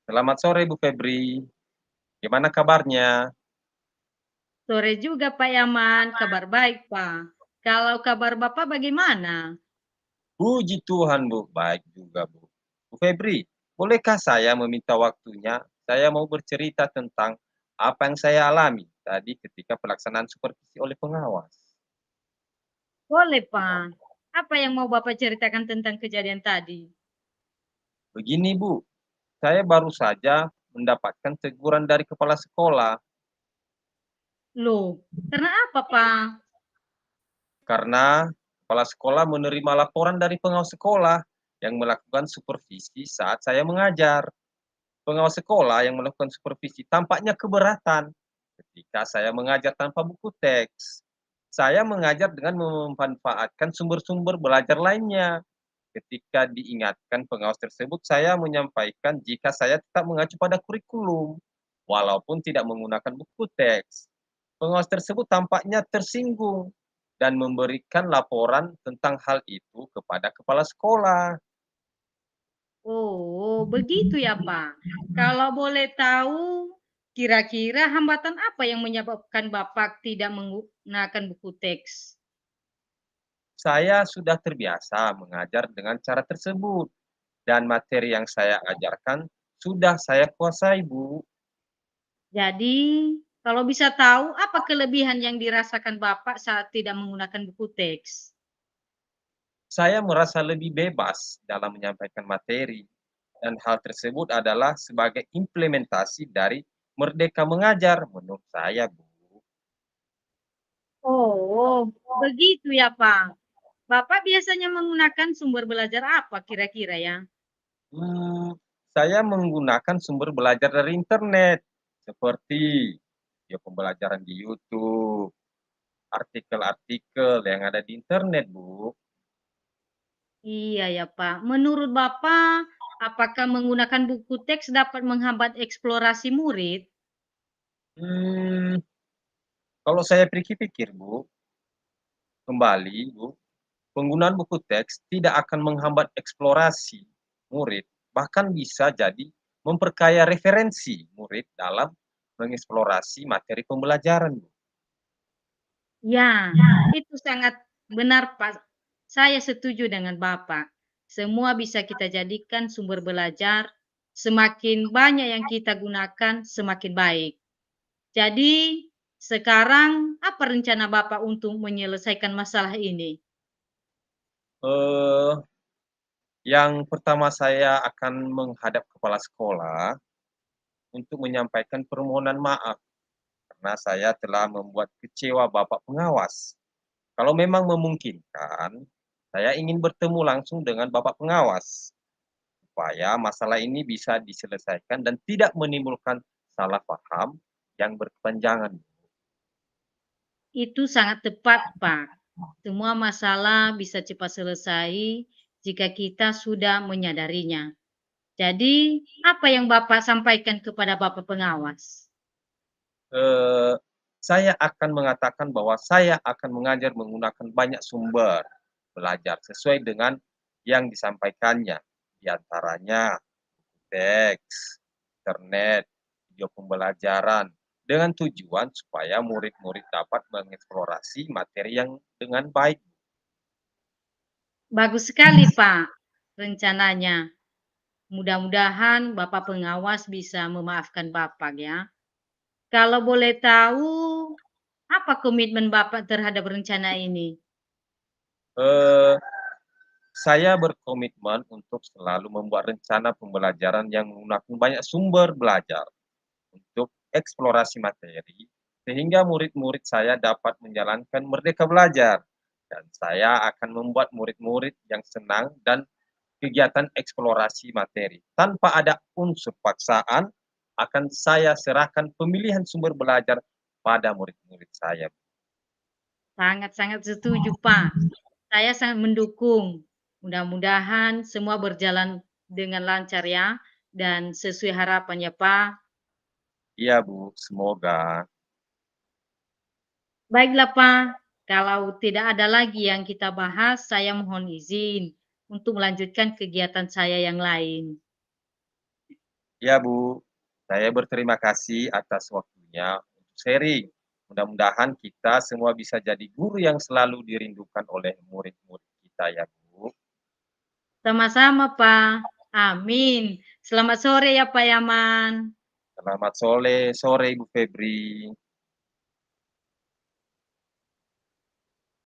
Selamat sore Bu Febri, gimana kabarnya? Sore juga Pak Yaman, kabar baik Pak. Kalau kabar Bapak bagaimana? Puji Tuhan Bu, baik juga Bu. Bu Febri, bolehkah saya meminta waktunya? Saya mau bercerita tentang apa yang saya alami tadi ketika pelaksanaan supervisi oleh pengawas. Boleh Pak. Apa yang mau Bapak ceritakan tentang kejadian tadi? Begini Bu, saya baru saja mendapatkan teguran dari kepala sekolah Loh, karena apa Pak? karena kepala sekolah menerima laporan dari pengawas sekolah yang melakukan supervisi saat saya mengajar. Pengawas sekolah yang melakukan supervisi tampaknya keberatan ketika saya mengajar tanpa buku teks. Saya mengajar dengan memanfaatkan sumber-sumber belajar lainnya. Ketika diingatkan pengawas tersebut, saya menyampaikan jika saya tetap mengacu pada kurikulum, walaupun tidak menggunakan buku teks. Pengawas tersebut tampaknya tersinggung dan memberikan laporan tentang hal itu kepada kepala sekolah. Oh, begitu ya Pak. Kalau boleh tahu, kira-kira hambatan apa yang menyebabkan Bapak tidak menggunakan buku teks? Saya sudah terbiasa mengajar dengan cara tersebut dan materi yang saya ajarkan sudah saya kuasai, Bu. Jadi, kalau bisa tahu apa kelebihan yang dirasakan Bapak saat tidak menggunakan buku teks? Saya merasa lebih bebas dalam menyampaikan materi dan hal tersebut adalah sebagai implementasi dari Merdeka Mengajar menurut saya, Bu. Oh, begitu ya, Pak. Bapak biasanya menggunakan sumber belajar apa kira-kira ya? Hmm, saya menggunakan sumber belajar dari internet seperti video pembelajaran di YouTube, artikel-artikel yang ada di internet, Bu. Iya ya, Pak. Menurut Bapak, apakah menggunakan buku teks dapat menghambat eksplorasi murid? Hmm, kalau saya pikir-pikir, Bu, kembali, Bu, penggunaan buku teks tidak akan menghambat eksplorasi murid, bahkan bisa jadi memperkaya referensi murid dalam mengeksplorasi materi pembelajaran. Ya, itu sangat benar, Pak. Saya setuju dengan Bapak. Semua bisa kita jadikan sumber belajar. Semakin banyak yang kita gunakan, semakin baik. Jadi, sekarang apa rencana Bapak untuk menyelesaikan masalah ini? Eh, yang pertama saya akan menghadap kepala sekolah untuk menyampaikan permohonan maaf karena saya telah membuat kecewa Bapak pengawas. Kalau memang memungkinkan, saya ingin bertemu langsung dengan Bapak pengawas supaya masalah ini bisa diselesaikan dan tidak menimbulkan salah paham yang berkepanjangan. Itu sangat tepat, Pak. Semua masalah bisa cepat selesai jika kita sudah menyadarinya. Jadi, apa yang Bapak sampaikan kepada Bapak pengawas? Eh, saya akan mengatakan bahwa saya akan mengajar menggunakan banyak sumber belajar sesuai dengan yang disampaikannya, di antaranya teks, internet, video pembelajaran, dengan tujuan supaya murid-murid dapat mengeksplorasi materi yang dengan baik. Bagus sekali, Pak, rencananya. Mudah-mudahan Bapak pengawas bisa memaafkan Bapak ya. Kalau boleh tahu, apa komitmen Bapak terhadap rencana ini? Eh, saya berkomitmen untuk selalu membuat rencana pembelajaran yang menggunakan banyak sumber belajar untuk eksplorasi materi, sehingga murid-murid saya dapat menjalankan merdeka belajar. Dan saya akan membuat murid-murid yang senang dan kegiatan eksplorasi materi. Tanpa ada unsur paksaan, akan saya serahkan pemilihan sumber belajar pada murid-murid saya. Sangat-sangat setuju, Pak. Saya sangat mendukung. Mudah-mudahan semua berjalan dengan lancar ya dan sesuai harapan ya, Pak. Iya, Bu. Semoga. Baiklah, Pak. Kalau tidak ada lagi yang kita bahas, saya mohon izin untuk melanjutkan kegiatan saya yang lain. Ya Bu, saya berterima kasih atas waktunya untuk sharing. Mudah-mudahan kita semua bisa jadi guru yang selalu dirindukan oleh murid-murid kita ya Bu. Sama-sama, Pak. Amin. Selamat sore ya, Pak Yaman. Selamat sore, sore Ibu Febri.